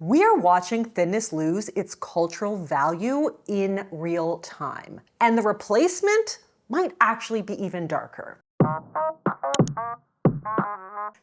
We are watching thinness lose its cultural value in real time. And the replacement might actually be even darker.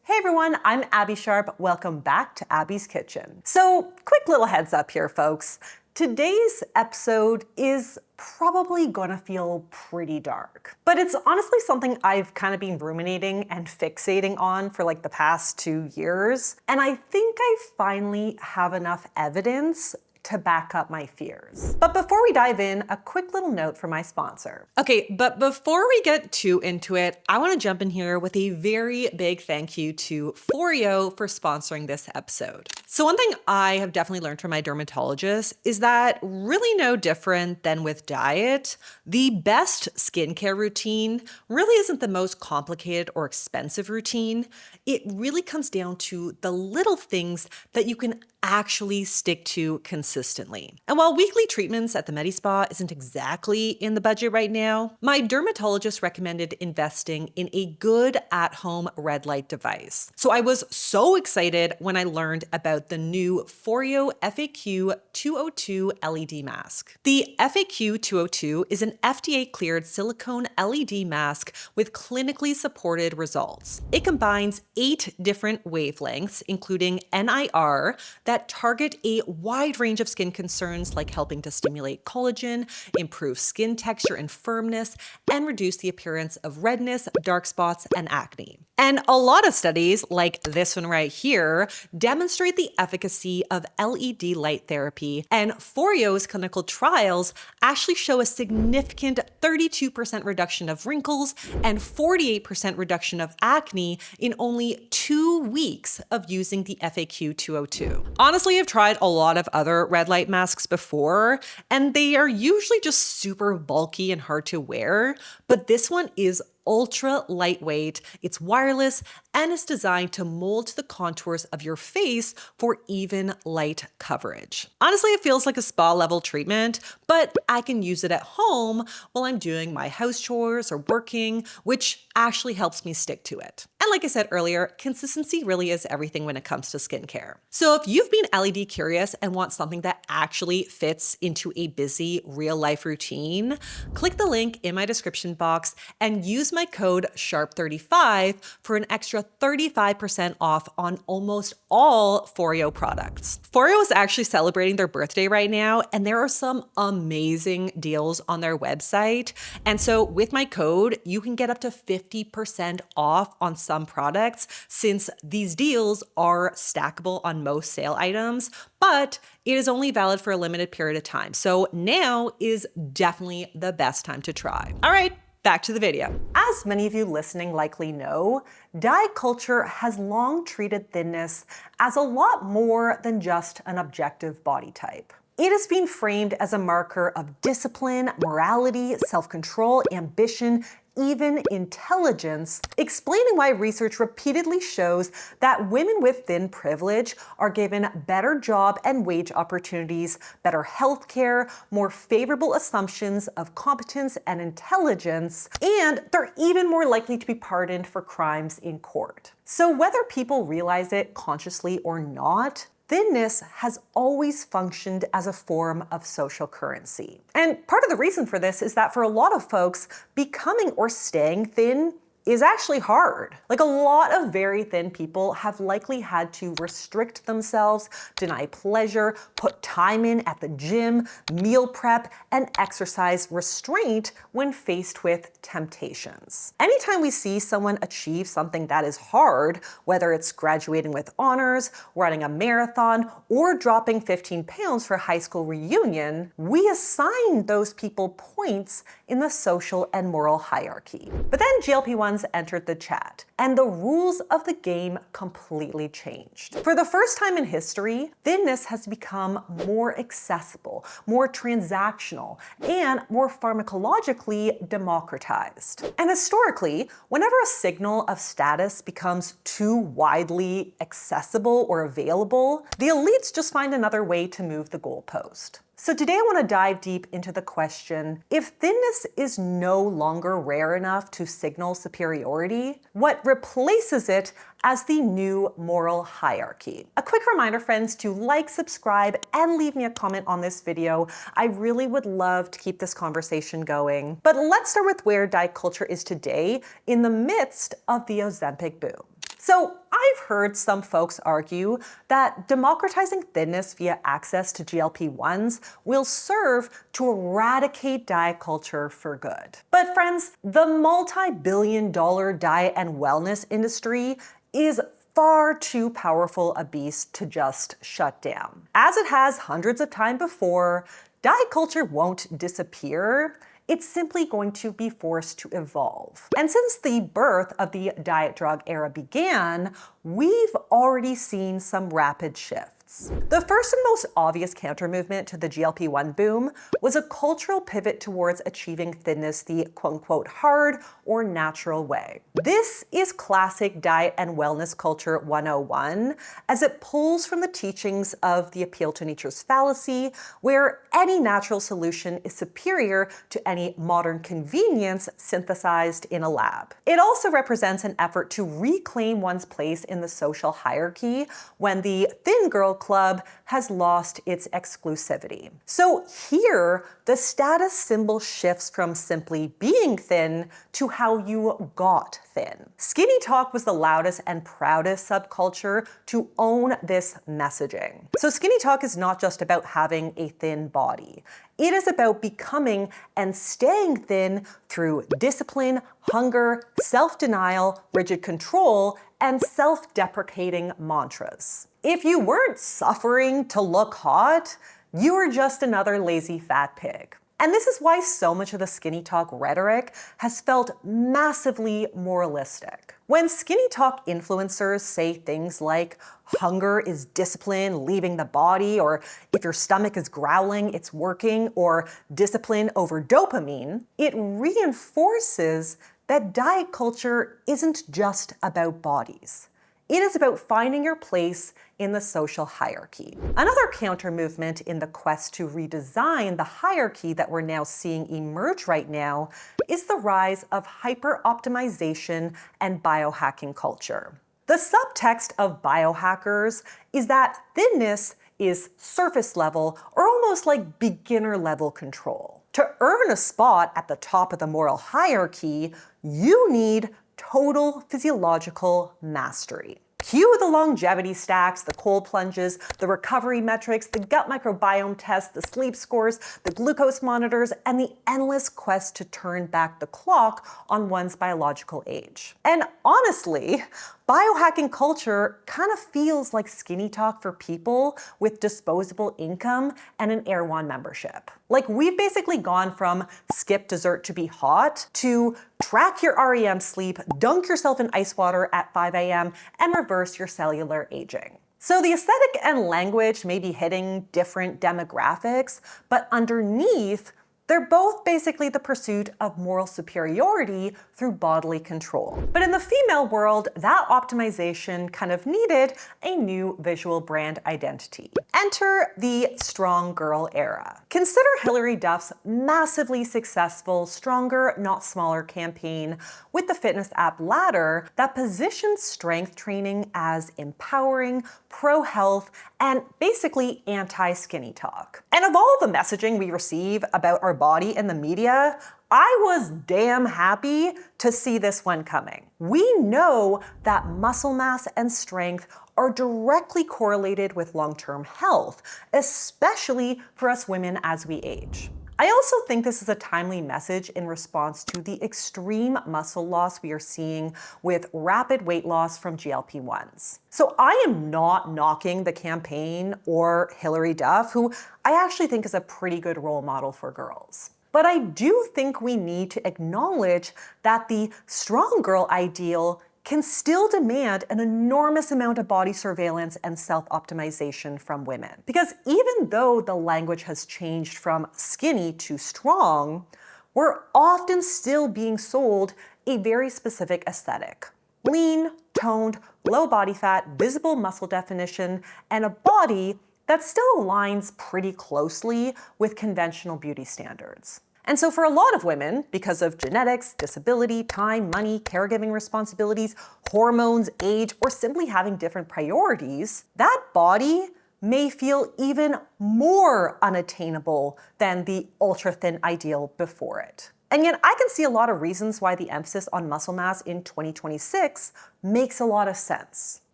Hey everyone, I'm Abby Sharp. Welcome back to Abby's Kitchen. So, quick little heads up here, folks. Today's episode is probably gonna feel pretty dark, but it's honestly something I've kind of been ruminating and fixating on for like the past 2 years. And I think I finally have enough evidence to back up my fears. But before we dive in, a quick little note from my sponsor. Okay, but before we get too into it, I wanna jump in here with a very big thank you to Foreo for sponsoring this episode. So one thing I have definitely learned from my dermatologist is that really no different than with diet, the best skincare routine really isn't the most complicated or expensive routine. It really comes down to the little things that you can actually stick to consistently. And while weekly treatments at the Medi-Spa isn't exactly in the budget right now, my dermatologist recommended investing in a good at-home red light device. So I was so excited when I learned about the new Foreo FAQ 202 LED mask. The FAQ 202 is an FDA-cleared silicone LED mask with clinically supported results. It combines 8 different wavelengths, including NIR, that target a wide range of skin concerns like helping to stimulate collagen, improve skin texture and firmness, and reduce the appearance of redness, dark spots, and acne. And a lot of studies, like this one right here, demonstrate the efficacy of LED light therapy, and Foreo's clinical trials actually show a significant 32% reduction of wrinkles and 48% reduction of acne in only 2 weeks of using the FAQ 202. Honestly, I've tried a lot of other red light masks before, and they are usually just super bulky and hard to wear, but this one is ultra lightweight, it's wireless, and it's designed to mold to the contours of your face for even light coverage. Honestly, it feels like a spa level treatment, but I can use it at home while I'm doing my house chores or working, which actually helps me stick to it. And like I said earlier, consistency really is everything when it comes to skincare. So if you've been LED curious and want something that actually fits into a busy real life routine, click the link in my description box and use my code SHARP35 for an extra 35% off on almost all Foreo products. Foreo is actually celebrating their birthday right now, and there are some amazing deals on their website. And so with my code, you can get up to 50% off on some products, since these deals are stackable on most sale items, but it is only valid for a limited period of time. So now is definitely the best time to try. All right, back to the video. As many of you listening likely know, diet culture has long treated thinness as a lot more than just an objective body type. It has been framed as a marker of discipline, morality, self-control, ambition, even intelligence, explaining why research repeatedly shows that women with thin privilege are given better job and wage opportunities, better healthcare, more favorable assumptions of competence and intelligence, and they're even more likely to be pardoned for crimes in court. So whether people realize it consciously or not, thinness has always functioned as a form of social currency. And part of the reason for this is that for a lot of folks, becoming or staying thin is actually hard. Like, a lot of very thin people have likely had to restrict themselves, deny pleasure, put time in at the gym, meal prep, and exercise restraint when faced with temptations. Anytime we see someone achieve something that is hard, whether it's graduating with honors, running a marathon, or dropping 15 pounds for a high school reunion, we assign those people points in the social and moral hierarchy. But then GLP-1 entered the chat, and the rules of the game completely changed. For the first time in history, thinness has become more accessible, more transactional, and more pharmacologically democratized. And historically, whenever a signal of status becomes too widely accessible or available, the elites just find another way to move the goalpost. So today I want to dive deep into the question, if thinness is no longer rare enough to signal superiority, what replaces it as the new moral hierarchy? A quick reminder, friends, to like, subscribe, and leave me a comment on this video. I really would love to keep this conversation going. But let's start with where diet culture is today in the midst of the Ozempic boom. So I've heard some folks argue that democratizing thinness via access to GLP-1s will serve to eradicate diet culture for good. But friends, the multi-billion-dollar diet and wellness industry is far too powerful a beast to just shut down. As it has hundreds of times before, diet culture won't disappear. It's simply going to be forced to evolve. And since the birth of the diet drug era began, we've already seen some rapid shifts. The first and most obvious counter-movement to the GLP-1 boom was a cultural pivot towards achieving thinness the quote-unquote hard or natural way. This is classic diet and wellness culture 101, as it pulls from the teachings of the appeal to nature's fallacy, where any natural solution is superior to any modern convenience synthesized in a lab. It also represents an effort to reclaim one's place in the social hierarchy when the thin girl club has lost its exclusivity. So here, the status symbol shifts from simply being thin to how you got thin. SkinnyTok was the loudest and proudest subculture to own this messaging. So SkinnyTok is not just about having a thin body. It is about becoming and staying thin through discipline, hunger, self-denial, rigid control, and self-deprecating mantras. If you weren't suffering to look hot, you were just another lazy fat pig. And this is why so much of the SkinnyTok rhetoric has felt massively moralistic. When SkinnyTok influencers say things like, hunger is discipline leaving the body, or if your stomach is growling, it's working, or discipline over dopamine, it reinforces that diet culture isn't just about bodies. It is about finding your place in the social hierarchy. Another counter-movement in the quest to redesign the hierarchy that we're now seeing emerge right now is the rise of hyper-optimization and biohacking culture. The subtext of biohackers is that thinness is surface level or almost like beginner level control. To earn a spot at the top of the moral hierarchy, you need total physiological mastery. Cue the longevity stacks, the cold plunges, the recovery metrics, the gut microbiome tests, the sleep scores, the glucose monitors, and the endless quest to turn back the clock on one's biological age. And honestly, biohacking culture kind of feels like SkinnyTok for people with disposable income and an Air One membership. Like, we've basically gone from skip dessert to be hot to track your REM sleep, dunk yourself in ice water at 5 a.m., and reverse your cellular aging. So the aesthetic and language may be hitting different demographics, but underneath, they're both basically the pursuit of moral superiority through bodily control. But in the female world, that optimization kind of needed a new visual brand identity. Enter the strong girl era. Consider Hilary Duff's massively successful Stronger, Not Smaller campaign with the fitness app Ladder that positions strength training as empowering, pro-health, and basically anti-SkinnyTok. And of all the messaging we receive about our body in the media, I was damn happy to see this one coming. We know that muscle mass and strength are directly correlated with long-term health, especially for us women as we age. I also think this is a timely message in response to the extreme muscle loss we are seeing with rapid weight loss from GLP-1s. So I am not knocking the campaign or Hilary Duff, who I actually think is a pretty good role model for girls. But I do think we need to acknowledge that the strong girl ideal can still demand an enormous amount of body surveillance and self-optimization from women. Because even though the language has changed from skinny to strong, we're often still being sold a very specific aesthetic. Lean, toned, low body fat, visible muscle definition, and a body that still aligns pretty closely with conventional beauty standards. And so for a lot of women, because of genetics, disability, time, money, caregiving responsibilities, hormones, age, or simply having different priorities, that body may feel even more unattainable than the ultra-thin ideal before it. And yet I can see a lot of reasons why the emphasis on muscle mass in 2026 makes a lot of sense.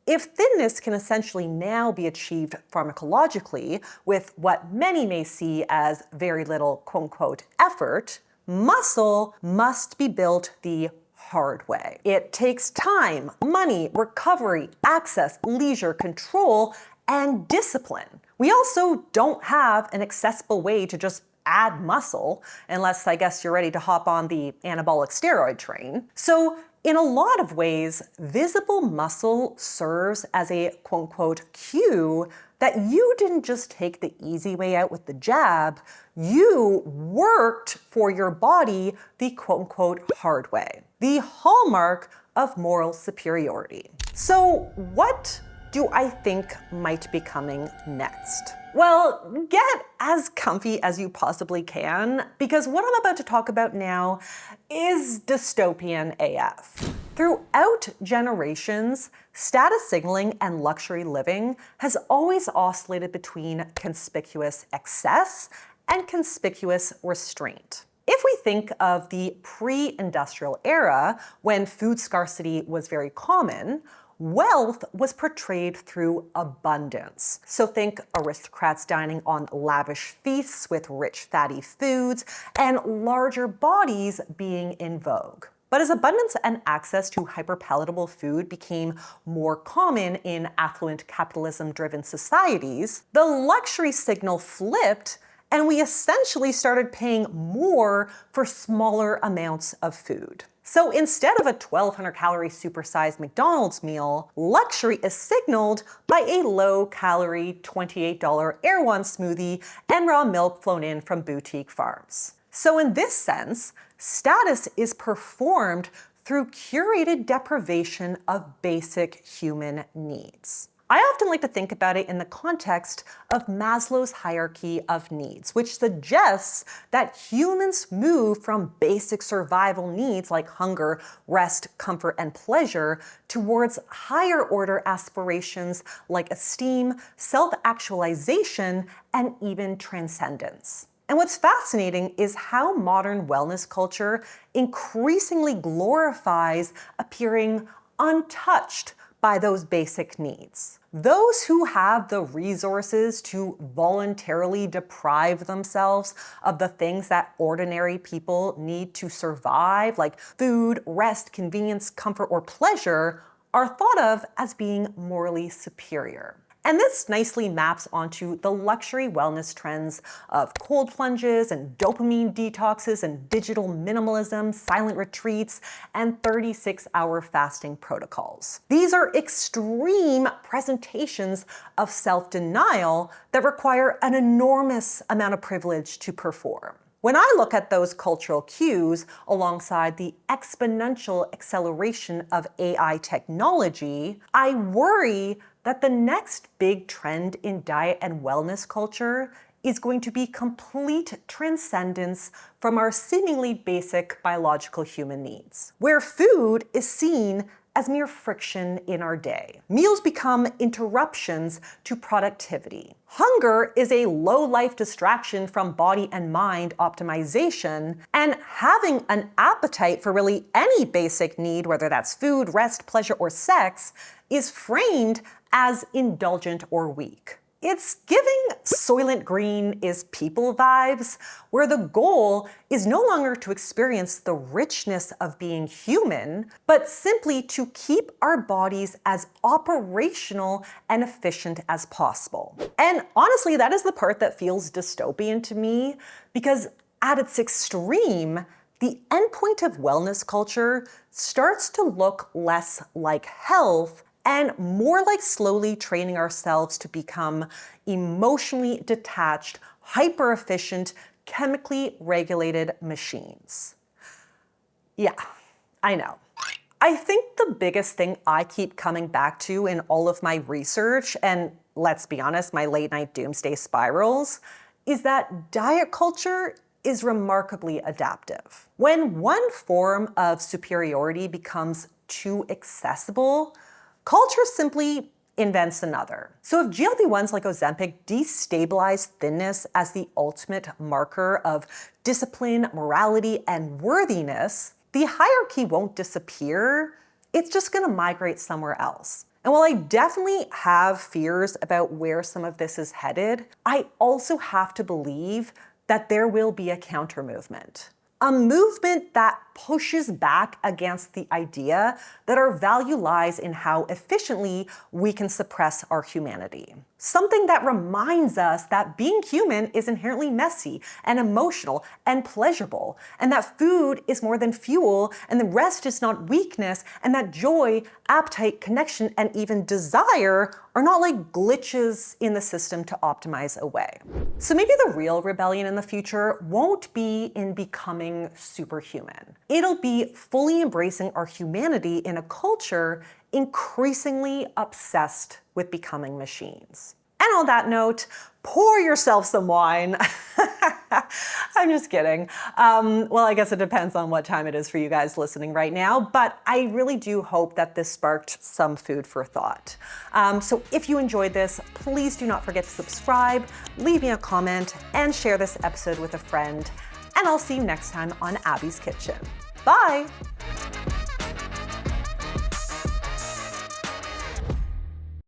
If thinness can essentially now be achieved pharmacologically with what many may see as very little quote-unquote effort, muscle must be built the hard way. It takes time, money, recovery, access, leisure, control, and discipline. We also don't have an accessible way to just add muscle, unless I guess you're ready to hop on the anabolic steroid train. So in a lot of ways, visible muscle serves as a quote-unquote cue that you didn't just take the easy way out with the jab, you worked for your body the quote-unquote hard way, the hallmark of moral superiority. So what do I think might be coming next? Well, get as comfy as you possibly can, because what I'm about to talk about now is dystopian AF. Throughout generations, status signaling and luxury living has always oscillated between conspicuous excess and conspicuous restraint. If we think of the pre-industrial era, when food scarcity was very common, wealth was portrayed through abundance. So think aristocrats dining on lavish feasts with rich fatty foods and larger bodies being in vogue. But as abundance and access to hyperpalatable food became more common in affluent capitalism-driven societies, the luxury signal flipped and we essentially started paying more for smaller amounts of food. So instead of a 1,200 calorie supersized McDonald's meal, luxury is signaled by a low-calorie $28 Erewhon smoothie and raw milk flown in from boutique farms. So in this sense, status is performed through curated deprivation of basic human needs. I often like to think about it in the context of Maslow's hierarchy of needs, which suggests that humans move from basic survival needs like hunger, rest, comfort, and pleasure towards higher order aspirations like esteem, self-actualization, and even transcendence. And what's fascinating is how modern wellness culture increasingly glorifies appearing untouched by those basic needs. Those who have the resources to voluntarily deprive themselves of the things that ordinary people need to survive, like food, rest, convenience, comfort, or pleasure, are thought of as being morally superior. And this nicely maps onto the luxury wellness trends of cold plunges and dopamine detoxes and digital minimalism, silent retreats, and 36-hour fasting protocols. These are extreme presentations of self-denial that require an enormous amount of privilege to perform. When I look at those cultural cues alongside the exponential acceleration of AI technology, I worry that the next big trend in diet and wellness culture is going to be complete transcendence from our seemingly basic biological human needs, where food is seen as mere friction in our day. Meals become interruptions to productivity. Hunger is a low-life distraction from body and mind optimization, and having an appetite for really any basic need, whether that's food, rest, pleasure, or sex, is framed as indulgent or weak. It's giving Soylent Green is people vibes, where the goal is no longer to experience the richness of being human, but simply to keep our bodies as operational and efficient as possible. And honestly, that is the part that feels dystopian to me, because at its extreme, the endpoint of wellness culture starts to look less like health and more like slowly training ourselves to become emotionally detached, hyper-efficient, chemically regulated machines. Yeah, I know. I think the biggest thing I keep coming back to in all of my research, and let's be honest, my late night doomsday spirals, is that diet culture is remarkably adaptive. When one form of superiority becomes too accessible, culture simply invents another. So if GLP-1s like Ozempic destabilize thinness as the ultimate marker of discipline, morality, and worthiness, the hierarchy won't disappear, it's just gonna migrate somewhere else. And while I definitely have fears about where some of this is headed, I also have to believe that there will be a counter movement. A movement that pushes back against the idea that our value lies in how efficiently we can suppress our humanity. Something that reminds us that being human is inherently messy and emotional and pleasurable, and that food is more than fuel, and the rest is not weakness, and that joy, appetite, connection, and even desire are not like glitches in the system to optimize away. So maybe the real rebellion in the future won't be in becoming superhuman. It'll be fully embracing our humanity in a culture increasingly obsessed with becoming machines. And on that note, pour yourself some wine. I'm just kidding. Well, I guess it depends on what time it is for you guys listening right now, but I really do hope that this sparked some food for thought. So if you enjoyed this, please do not forget to subscribe, leave me a comment, and share this episode with a friend. And I'll see you next time on Abbey's Kitchen. Bye!